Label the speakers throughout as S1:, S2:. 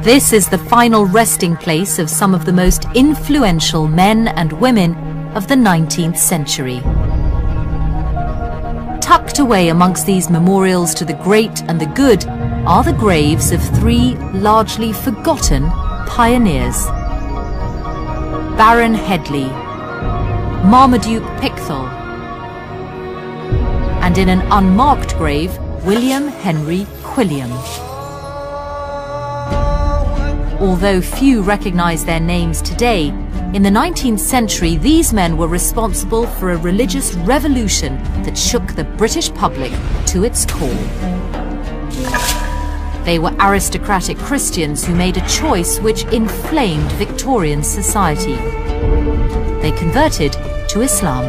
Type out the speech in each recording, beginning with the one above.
S1: This is the final resting place of some of the most influential men and women of the 19th century. Tucked away amongst these memorials to the great and the good are the graves of three largely forgotten pioneers: Baron Hedley, Marmaduke Pickthall, and in an unmarked grave, William Henry Quilliam. Although few recognize their names today, in the 19th century these men were responsible for a religious revolution that shook the British public to its core. They were aristocratic Christians who made a choice which inflamed Victorian society. They converted to Islam.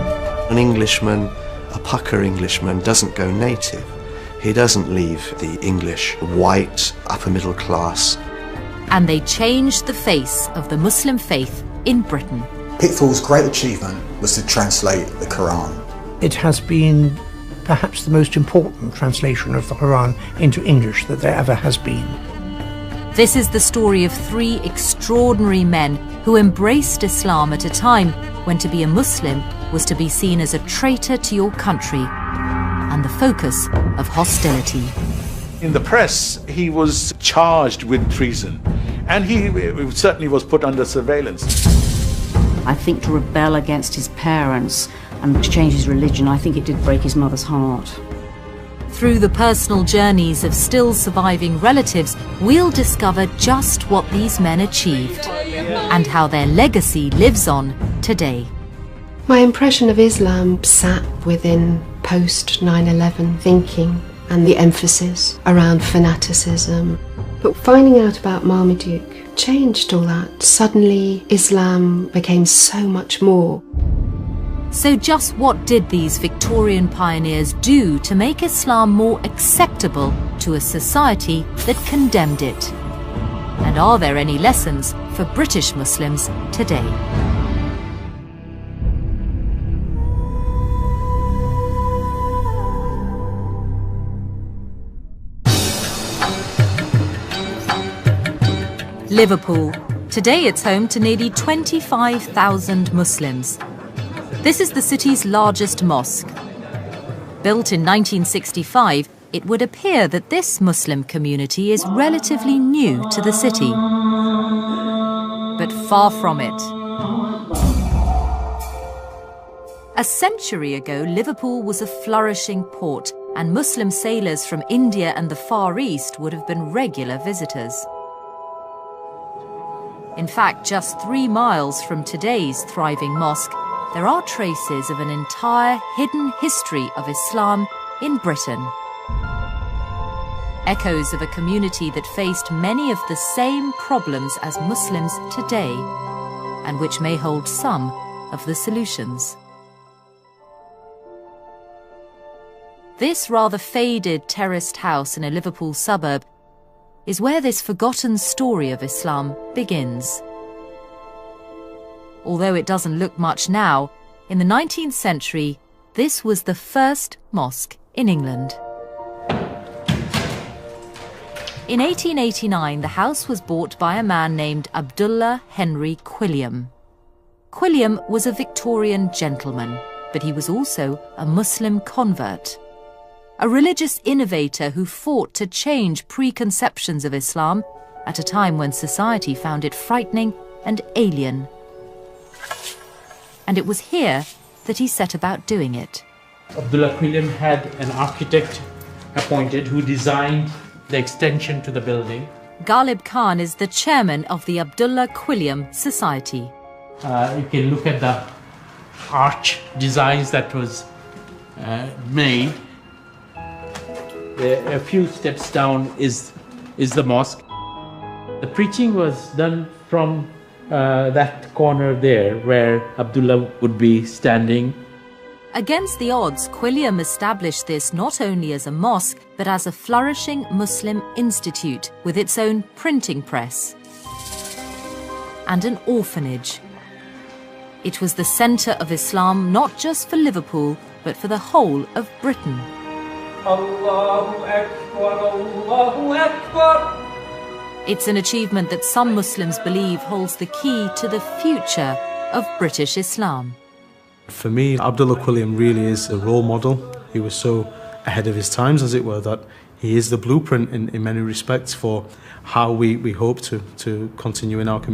S2: An Englishman, a pucker Englishman, doesn't go native. He doesn't leave the English white upper middle class.
S1: And they changed the face of the Muslim faith in Britain.
S3: Pickthall's great achievement was to translate the Quran.
S4: It has been perhaps the most important translation of the Quran into English that there ever has been.
S1: This is the story of three extraordinary men who embraced Islam at a time when to be a Muslim was to be seen as a traitor to your country and the focus of hostility.
S5: In the press, he was charged with treason, and he certainly was put under surveillance.
S6: I think to rebel against his parents and to change his religion, I think it did break his mother's heart.
S1: Through the personal journeys of still surviving relatives, we'll discover just what these men achieved and how their legacy lives on today.
S7: My impression of Islam sat within post 9/11 thinking and the emphasis around fanaticism. But finding out about Marmaduke changed all that. Suddenly, Islam became so much more.
S1: So just what did these Victorian pioneers do to make Islam more acceptable to a society that condemned it? And are there any lessons for British Muslims today? Liverpool. Today it's home to nearly 25,000 Muslims. This is the city's largest mosque. Built in 1965, it would appear that this Muslim community is relatively new to the city. But far from it. A century ago, Liverpool was a flourishing port, and Muslim sailors from India and the Far East would have been regular visitors. In fact, just 3 miles from today's thriving mosque, there are traces of an entire hidden history of Islam in Britain. Echoes of a community that faced many of the same problems as Muslims today, and which may hold some of the solutions. This rather faded terraced house in a Liverpool suburb is where this forgotten story of Islam begins. Although it doesn't look much now, in the 19th century, this was the first mosque in England. In 1889, the house was bought by a man named Abdullah Henry Quilliam. Quilliam was a Victorian gentleman, but he was also a Muslim convert. A religious innovator who fought to change preconceptions of Islam at a time when society found it frightening and alien. And it was here that he set about doing it.
S8: Abdullah Quilliam had an architect appointed who designed the extension to the building.
S1: Ghalib Khan is the chairman of the Abdullah Quilliam Society.
S8: You can look at the arch designs that was made. A few steps down is the mosque. The preaching was done from that corner there where Abdullah would be standing.
S1: Against the odds, Quilliam established this not only as a mosque, but as a flourishing Muslim institute with its own printing press and an orphanage. It was the centre of Islam not just for Liverpool, but for the whole of Britain.
S8: Allahu Akbar, Allahu Akbar.
S1: It's an achievement that some Muslims believe holds the key to the future of British Islam.
S9: For me, Abdullah Quilliam really is a role model. He was so ahead of his times, as it were, that he is the blueprint in many respects for how we hope to continue in our community.